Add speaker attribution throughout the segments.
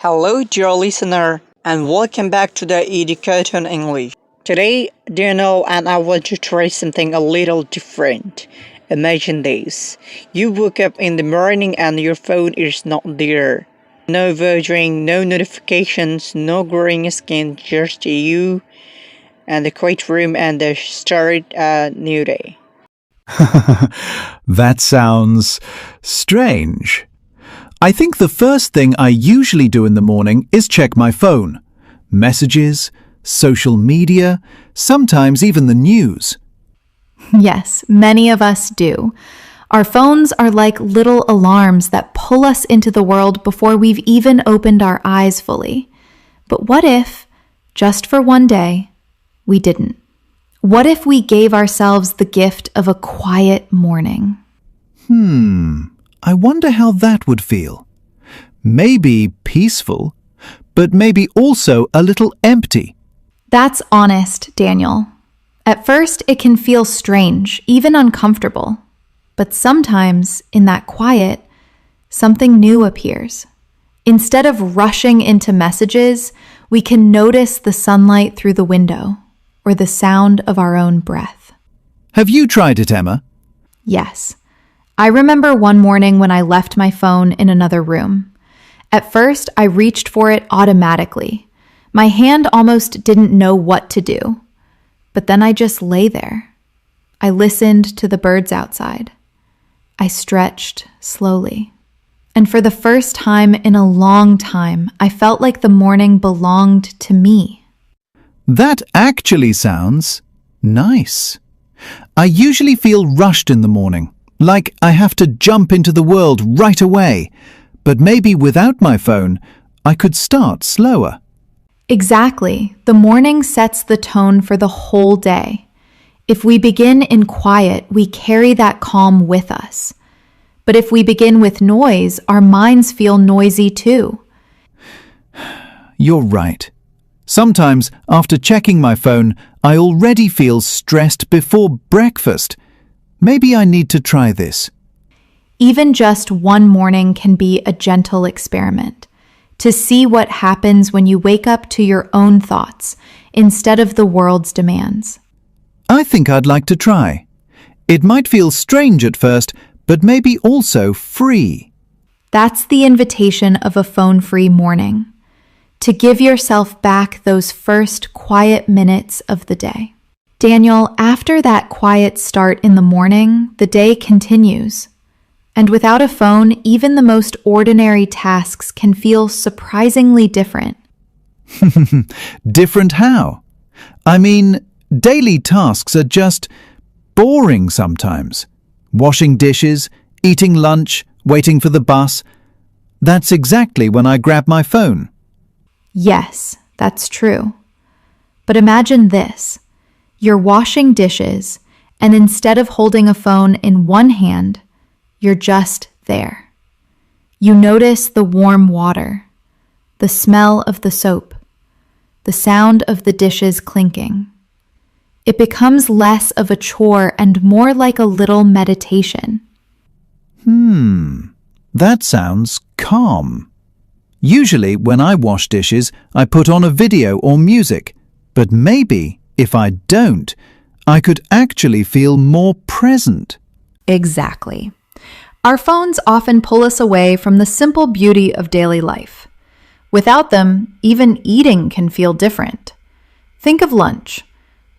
Speaker 1: Hello, dear listener, and welcome back to the EdCartoonEnglish. Today, Daniel and I want to try something a little different. Imagine this. You woke up in the morning and your phone is not there. No vibrating, no notifications, no growing skin, just you and the quiet room and the start a new day.
Speaker 2: That sounds strange. I think the first thing I usually do in the morning is check my phone. Messages, social media, sometimes even the news.
Speaker 3: Yes, many of us do. Our phones are like little alarms that pull us into the world before we've even opened our eyes fully. But what if, just for one day, we didn't? What if we gave ourselves the gift of a quiet morning?
Speaker 2: I wonder how that would feel. Maybe peaceful, but maybe also a little empty.
Speaker 3: That's honest, Daniel. At first, it can feel strange, even uncomfortable. But sometimes, in that quiet, something new appears. Instead of rushing into messages, we can notice the sunlight through the window or the sound of our own breath.
Speaker 2: Have you tried it, Emma?
Speaker 3: Yes. I remember one morning when I left my phone in another room. At first, I reached for it automatically. My hand almost didn't know what to do. But then I just lay there. I listened to the birds outside. I stretched slowly. And for the first time in a long time, I felt like the morning belonged to me.
Speaker 2: That actually sounds nice. I usually feel rushed in the morning, like I have to jump into the world right away. But maybe without my phone, I could start slower.
Speaker 3: Exactly. The morning sets the tone for the whole day. If we begin in quiet, we carry that calm with us. But if we begin with noise, our minds feel noisy too.
Speaker 2: You're right. Sometimes, after checking my phone, I already feel stressed before breakfast. Maybe I need to try this.
Speaker 3: Even just one morning can be a gentle experiment to see what happens when you wake up to your own thoughts instead of the world's demands.
Speaker 2: I think I'd like to try. It might feel strange at first, but maybe also free.
Speaker 3: That's the invitation of a phone-free morning, to give yourself back those first quiet minutes of the day. Daniel, after that quiet start in the morning, the day continues. And without a phone, even the most ordinary tasks can feel surprisingly different.
Speaker 2: Different how? I mean, daily tasks are just boring sometimes. Washing dishes, eating lunch, waiting for the bus. That's exactly when I grab my phone.
Speaker 3: Yes, that's true. But imagine this. You're washing dishes, and instead of holding a phone in one hand, you're just there. You notice the warm water, the smell of the soap, the sound of the dishes clinking. It becomes less of a chore and more like a little meditation.
Speaker 2: That sounds calm. Usually when I wash dishes, I put on a video or music. But maybe, if I don't, I could actually feel more present.
Speaker 3: Exactly. Our phones often pull us away from the simple beauty of daily life. Without them, even eating can feel different. Think of lunch.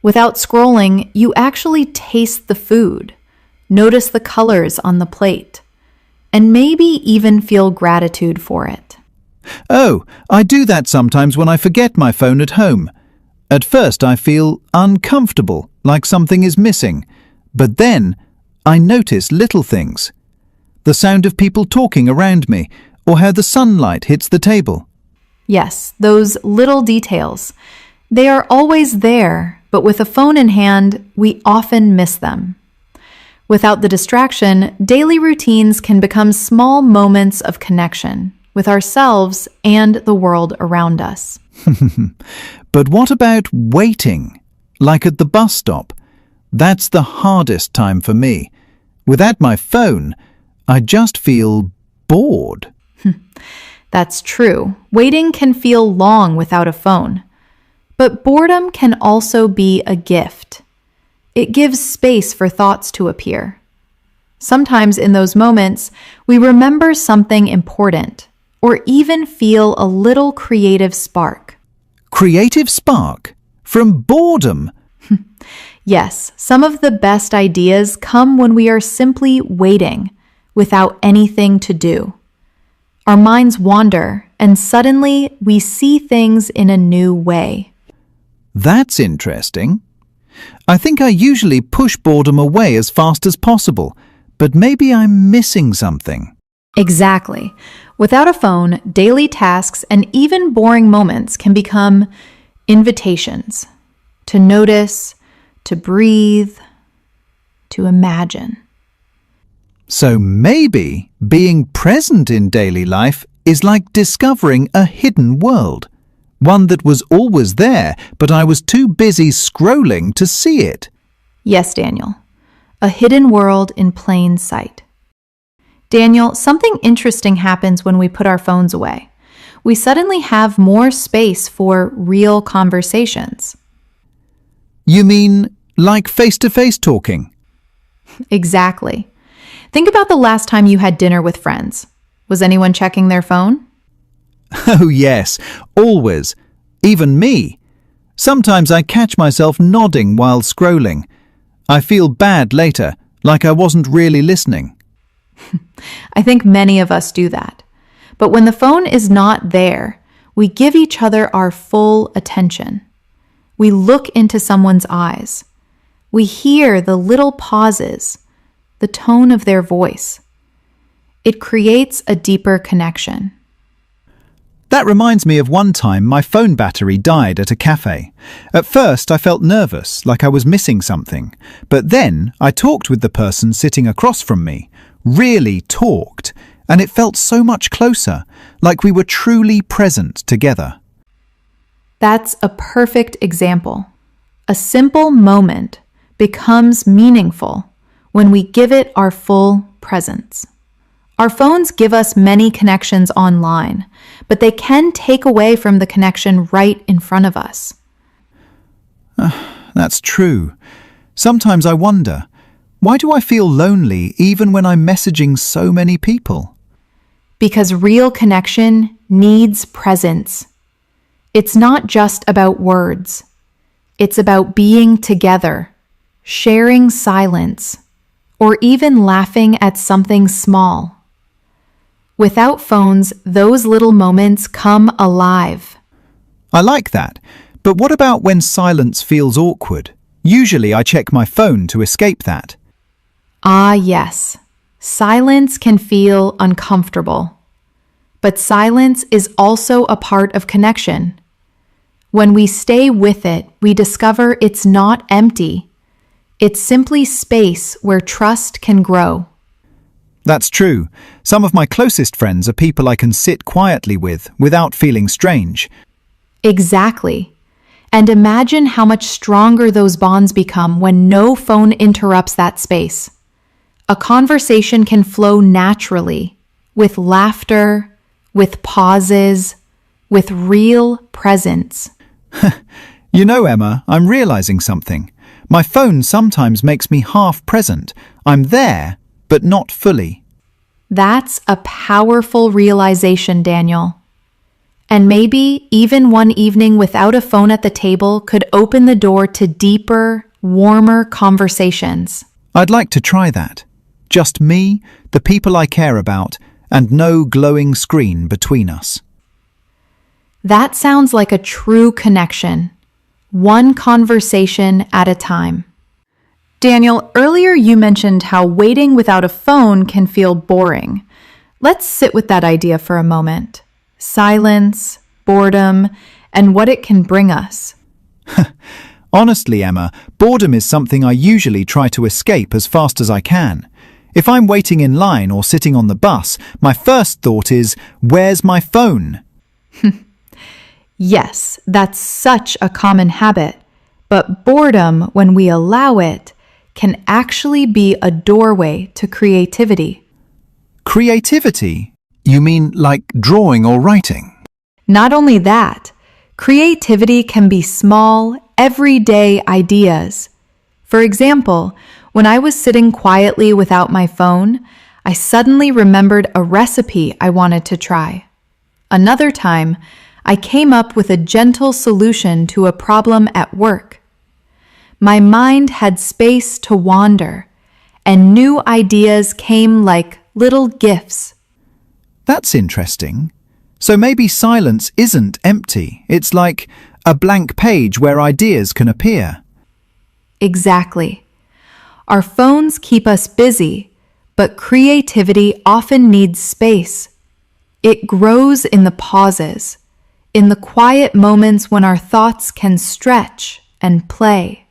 Speaker 3: Without scrolling, you actually taste the food, notice the colors on the plate, and maybe even feel gratitude for it.
Speaker 2: Oh, I do that sometimes when I forget my phone at home. At first I feel uncomfortable, like something is missing. But then I notice little things. The sound of people talking around me, or how the sunlight hits the table.
Speaker 3: Yes, those little details. They are always there, but with a phone in hand, we often miss them. Without the distraction, daily routines can become small moments of connection with ourselves and the world around us.
Speaker 2: But what about waiting? Like at the bus stop? That's the hardest time for me. Without my phone, I just feel bored.
Speaker 3: That's true. Waiting can feel long without a phone. But boredom can also be a gift. It gives space for thoughts to appear. Sometimes in those moments, we remember something important or even feel a little creative spark.
Speaker 2: Creative spark? From boredom?
Speaker 3: Yes, some of the best ideas come when we are simply waiting without anything to do. Our minds wander, and suddenly we see things in a new way.
Speaker 2: That's interesting. I think I usually push boredom away as fast as possible, but maybe I'm missing something.
Speaker 3: Exactly. Without a phone, daily tasks and even boring moments can become invitations to notice, to breathe, to imagine.
Speaker 2: So maybe being present in daily life is like discovering a hidden world. One that was always there, but I was too busy scrolling to see it.
Speaker 3: Yes, Daniel. A hidden world in plain sight. Daniel, something interesting happens when we put our phones away. We suddenly have more space for real conversations.
Speaker 2: You mean like face-to-face talking?
Speaker 3: Exactly. Think about the last time you had dinner with friends. Was anyone checking their phone?
Speaker 2: Oh yes, always. Even me. Sometimes I catch myself nodding while scrolling. I feel bad later, like I wasn't really listening.
Speaker 3: I think many of us do that. But when the phone is not there, we give each other our full attention. We look into someone's eyes. We hear the little pauses, the tone of their voice. It creates a deeper connection.
Speaker 2: That reminds me of one time my phone battery died at a cafe. At first I felt nervous, like I was missing something. But then I talked with the person sitting across from me, really talked, and it felt so much closer, like we were truly present together.
Speaker 3: That's a perfect example. A simple moment becomes meaningful when we give it our full presence. Our phones give us many connections online, but they can take away from the connection right in front of us.
Speaker 2: That's true. Sometimes I wonder, why do I feel lonely even when I'm messaging so many people?
Speaker 3: Because real connection needs presence. It's not just about words. It's about being together, sharing silence, or even laughing at something small. Without phones, those little moments come alive.
Speaker 2: I like that, but what about when silence feels awkward? Usually I check my phone to escape that.
Speaker 3: Ah, yes. Silence can feel uncomfortable. But silence is also a part of connection. When we stay with it, we discover it's not empty. It's simply space where trust can grow.
Speaker 2: That's true. Some of my closest friends are people I can sit quietly with without feeling strange.
Speaker 3: Exactly. And imagine how much stronger those bonds become when no phone interrupts that space. A conversation can flow naturally, with laughter, with pauses, with real presence.
Speaker 2: You know, Emma, I'm realizing something. My phone sometimes makes me half present. I'm there, but not fully.
Speaker 3: That's a powerful realization, Daniel. And maybe even one evening without a phone at the table could open the door to deeper, warmer conversations.
Speaker 2: I'd like to try that. Just me, the people I care about, and no glowing screen between us.
Speaker 3: That sounds like a true connection, one conversation at a time. Daniel, earlier you mentioned how waiting without a phone can feel boring. Let's sit with that idea for a moment. Silence, boredom, and what it can bring us.
Speaker 2: Honestly, Emma, boredom is something I usually try to escape as fast as I can. If I'm waiting in line or sitting on the bus, my first thought is, where's my phone?
Speaker 3: Yes, that's such a common habit. But boredom, when we allow it, can actually be a doorway to creativity.
Speaker 2: Creativity? You mean like drawing or writing?
Speaker 3: Not only that, creativity can be small, everyday ideas. For example, when I was sitting quietly without my phone, I suddenly remembered a recipe I wanted to try. Another time, I came up with a gentle solution to a problem at work. My mind had space to wander, and new ideas came like little gifts.
Speaker 2: That's interesting. So maybe silence isn't empty. It's like a blank page where ideas can appear.
Speaker 3: Exactly. Our phones keep us busy, but creativity often needs space. It grows in the pauses, in the quiet moments when our thoughts can stretch and play.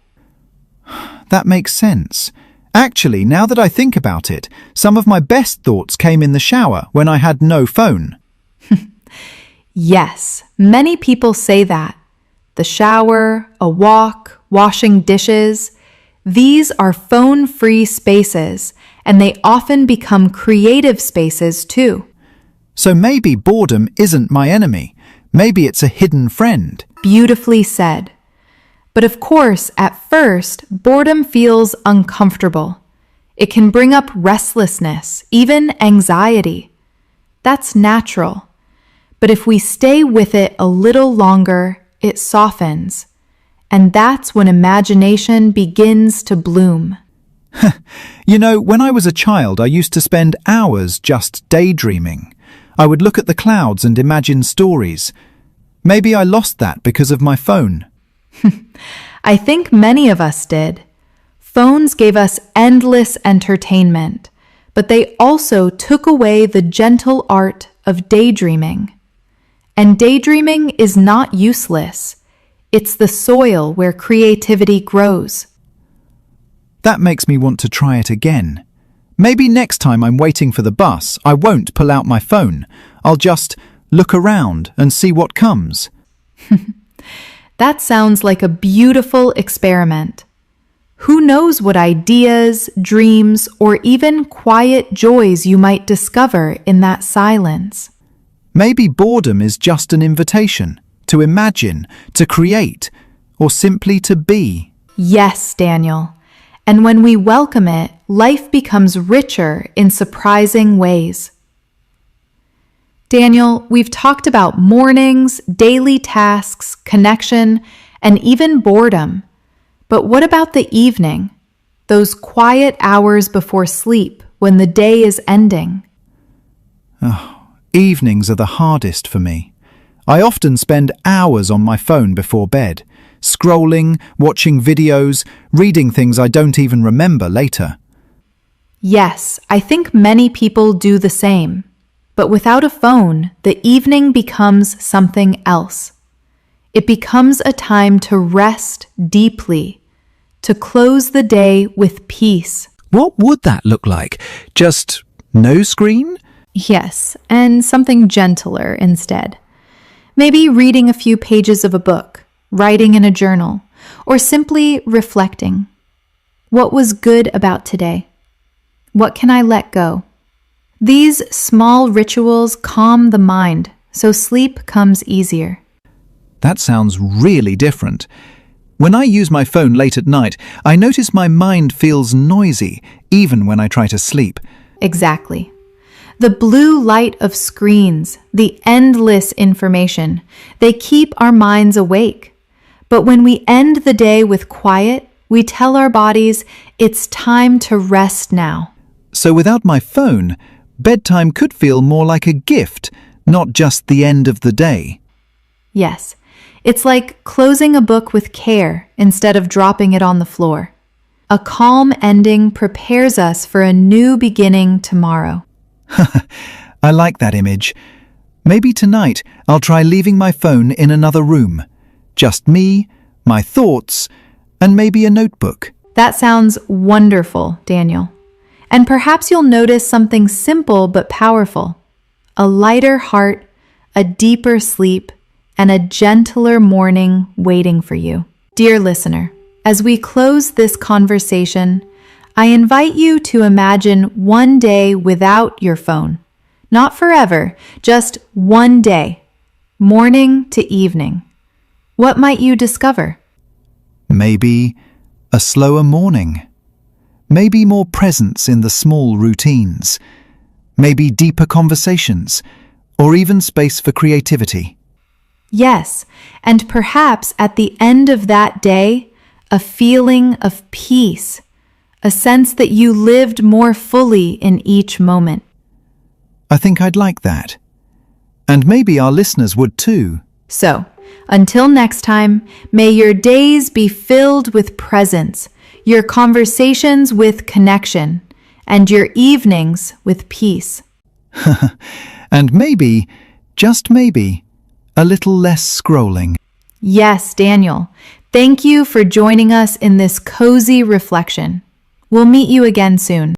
Speaker 2: That makes sense. Actually, now that I think about it, some of my best thoughts came in the shower when I had no phone.
Speaker 3: Yes, many people say that. The shower, a walk, washing dishes, these are phone-free spaces, and they often become creative spaces too.
Speaker 2: So maybe boredom isn't my enemy. Maybe it's a hidden friend.
Speaker 3: Beautifully said. But of course, at first, boredom feels uncomfortable. It can bring up restlessness, even anxiety. That's natural. But if we stay with it a little longer, it softens. And that's when imagination begins to bloom.
Speaker 2: You know, when I was a child, I used to spend hours just daydreaming. I would look at the clouds and imagine stories. Maybe I lost that because of my phone.
Speaker 3: I think many of us did. Phones gave us endless entertainment, but they also took away the gentle art of daydreaming. And daydreaming is not useless. It's the soil where creativity grows.
Speaker 2: That makes me want to try it again. Maybe next time I'm waiting for the bus, I won't pull out my phone. I'll just look around and see what comes.
Speaker 3: That sounds like a beautiful experiment. Who knows what ideas, dreams, or even quiet joys you might discover in that silence?
Speaker 2: Maybe boredom is just an invitation to imagine, to create, or simply to be.
Speaker 3: Yes, Daniel. And when we welcome it, life becomes richer in surprising ways. Daniel, we've talked about mornings, daily tasks, connection, and even boredom. But what about the evening? Those quiet hours before sleep when the day is ending?
Speaker 2: Evenings are the hardest for me. I often spend hours on my phone before bed, scrolling, watching videos, reading things I don't even remember later.
Speaker 3: Yes, I think many people do the same. But without a phone, the evening becomes something else. It becomes a time to rest deeply, to close the day with peace.
Speaker 2: What would that look like? Just no screen?
Speaker 3: Yes, and something gentler instead. Maybe reading a few pages of a book, writing in a journal, or simply reflecting. What was good about today? What can I let go? These small rituals calm the mind, so sleep comes easier.
Speaker 2: That sounds really different. When I use my phone late at night, I notice my mind feels noisy, even when I try to sleep.
Speaker 3: Exactly. The blue light of screens, the endless information, they keep our minds awake. But when we end the day with quiet, we tell our bodies it's time to rest now.
Speaker 2: So without my phone, bedtime could feel more like a gift, not just the end of the day.
Speaker 3: Yes, it's like closing a book with care instead of dropping it on the floor. A calm ending prepares us for a new beginning tomorrow.
Speaker 2: I like that image. Maybe tonight I'll try leaving my phone in another room. Just me, my thoughts, and maybe a notebook.
Speaker 3: That sounds wonderful, Daniel. And perhaps you'll notice something simple but powerful. A lighter heart, a deeper sleep, and a gentler morning waiting for you. Dear listener, as we close this conversation, I invite you to imagine one day without your phone. Not forever, just one day, morning to evening. What might you discover?
Speaker 2: Maybe a slower morning. Maybe more presence in the small routines. Maybe deeper conversations, or even space for creativity.
Speaker 3: Yes, and perhaps at the end of that day, a feeling of peace, a sense that you lived more fully in each moment.
Speaker 2: I think I'd like that. And maybe our listeners would too.
Speaker 3: So, until next time, may your days be filled with presence, your conversations with connection, and your evenings with peace.
Speaker 2: And maybe, just maybe, a little less scrolling.
Speaker 3: Yes, Daniel. Thank you for joining us in this cozy reflection. We'll meet you again soon.